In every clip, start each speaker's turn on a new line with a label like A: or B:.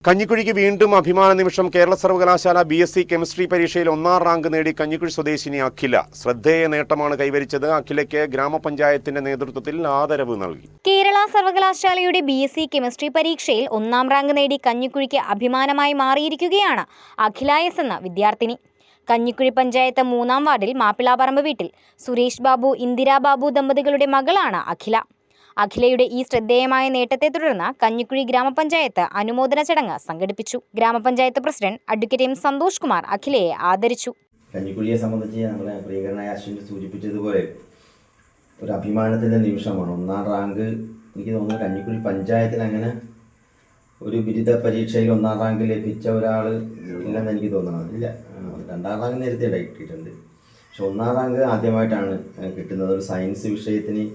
A: കഞ്ഞിക്കുഴിക്ക് വീണ്ടും അഭിമാന നിമിഷം. കേരള സർവകലാശാല BSc കെമിസ്ട്രി പരീക്ഷയിൽ 1ാം റാങ്ക് നേടി കഞ്ഞിക്കുഴി സ്വദേശിനി അഖില ശ്രദ്ധേയ നേട്ടമാണ് കൈവരിച്ചത്. അഖിലയ്ക്ക് ഗ്രാമപഞ്ചായത്തിന്റെ നേതൃത്വത്തിൽ ആദരവ് നൽകി.
B: കേരള സർവകലാശാലയുടെ BSc കെമിസ്ട്രി പരീക്ഷയിൽ 1ാം റാങ്ക് നേടി കഞ്ഞിക്കുഴിക്ക് അഭിമാനമായി മാറിയിരിക്കുകയാണ് അഖില എസ് എന്ന വിദ്യാർത്ഥിനി. കഞ്ഞിക്കുഴി പഞ്ചായത്ത് 3ാം വാർഡിൽ മാപ്പിളാപറമ്പ് വീട്ടിൽ സുരേഷ് ബാബു, ഇന്ദിരാ ബാബു ദമ്പതികളുടെ മകളാണ് അഖില. അഖിലയുടെ ഈ ശ്രദ്ധേയമായ നേട്ടത്തെ തുടർന്ന് കഞ്ഞിക്കുഴി ഗ്രാമപഞ്ചായത്ത് അനുമോദന ചടങ്ങ് സംഘടിപ്പിച്ചു. ഗ്രാമപഞ്ചായത്ത് president advocate M Santhosh Kumar അഖിലയെ ആദരിച്ചു.
C: കഞ്ഞിക്കുഴിയെ സംബന്ധിച്ച് നമ്മുടെ പ്രിയങ്കരനായ അശ്വിൻ സൂചിപ്പിച്ചതുപോലെ ഒരു അഭിമാനത്തിൻ്റെ നിമിഷമാണ് 1ാം റാങ്ക്. എനിക്ക് തോന്നുന്നു കഞ്ഞിക്കുഴി പഞ്ചായത്തിൽ അങ്ങനെ ഒരു ബിരുദ പരീക്ഷയിൽ 1ാം റാങ്ക് ലഭിച്ച ഒരാൾ ഇല്ലെന്ന് എനിക്ക് തോന്നുന്നത്. ഇല്ല, 2ാം റാങ്ക് നേരത്തെ കിട്ടിയിട്ടുണ്ട്. പക്ഷെ 1ാം റാങ്ക് ആദ്യമായിട്ടാണ് കിട്ടുന്നത്. ഒരു സയൻസ് വിഷയത്തിന്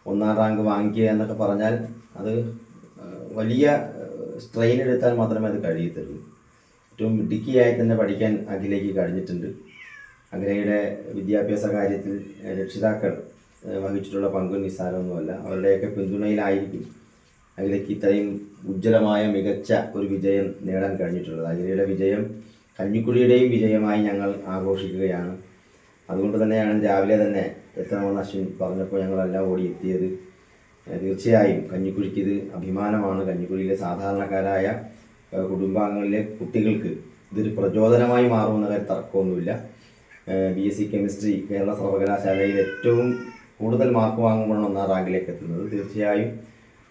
C: 1ാം റാങ്ക് വാങ്ങിക്കുക എന്നൊക്കെ പറഞ്ഞാൽ അത് വലിയ സ്ട്രെയിൻ എടുത്താൽ മാത്രമേ അത് കഴിയത്തുള്ളൂ. ഏറ്റവും മിടുക്കിയായി തന്നെ പഠിക്കാൻ അഖിലയ്ക്ക് കഴിഞ്ഞിട്ടുണ്ട്. അഖിലയുടെ വിദ്യാഭ്യാസ കാര്യത്തിൽ രക്ഷിതാക്കൾ വഹിച്ചിട്ടുള്ള പങ്ക് നിസ്സാരമൊന്നുമല്ല. അവരുടെയൊക്കെ പിന്തുണയിലായിരിക്കും അഖിലയ്ക്ക് ഇത്രയും ഉജ്ജ്വലമായ മികച്ച ഒരു വിജയം നേടാൻ കഴിഞ്ഞിട്ടുള്ളത്. അഖിലയുടെ വിജയം കഞ്ഞിക്കുഴിയുടെയും വിജയമായി ഞങ്ങൾ ആഘോഷിക്കുകയാണ്. അതുകൊണ്ട് തന്നെയാണ് രാവിലെ തന്നെ എത്തണമെന്ന് അശ്വിൻ പറഞ്ഞപ്പോൾ ഞങ്ങളെല്ലാം ഓടി എത്തിയത്. തീർച്ചയായും കഞ്ഞിക്കുഴിക്ക് ഇത് അഭിമാനമാണ്. കഞ്ഞിക്കുഴിയിലെ സാധാരണക്കാരായ കുടുംബാംഗങ്ങളിലെ കുട്ടികൾക്ക് ഇതൊരു പ്രചോദനമായി മാറുമെന്ന കാര്യം തർക്കമൊന്നുമില്ല. BSc കെമിസ്ട്രി കേരള സർവകലാശാലയിൽ ഏറ്റവും കൂടുതൽ മാർക്ക് വാങ്ങുമ്പോഴാണ് 1ാം റാങ്കിലേക്ക് എത്തുന്നത്. തീർച്ചയായും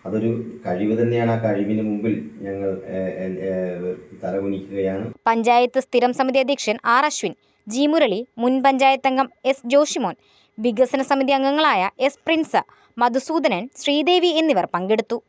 C: അതൊരു കഴിവ് തന്നെയാണ്. ആ കഴിവിന് മുമ്പിൽ ഞങ്ങൾ തലകുനിക്കുകയാണ്.
B: പഞ്ചായത്ത് സ്ഥിരം സമിതി അധ്യക്ഷൻ R. അശ്വിൻ, G. മുരളി, മുൻ പഞ്ചായത്ത് അംഗം S. ജോഷിമോൻ, വികസന സമിതി അംഗങ്ങളായ S. പ്രിൻസ്, മധുസൂദനൻ, ശ്രീദേവി എന്നിവർ പങ്കെടുത്തു.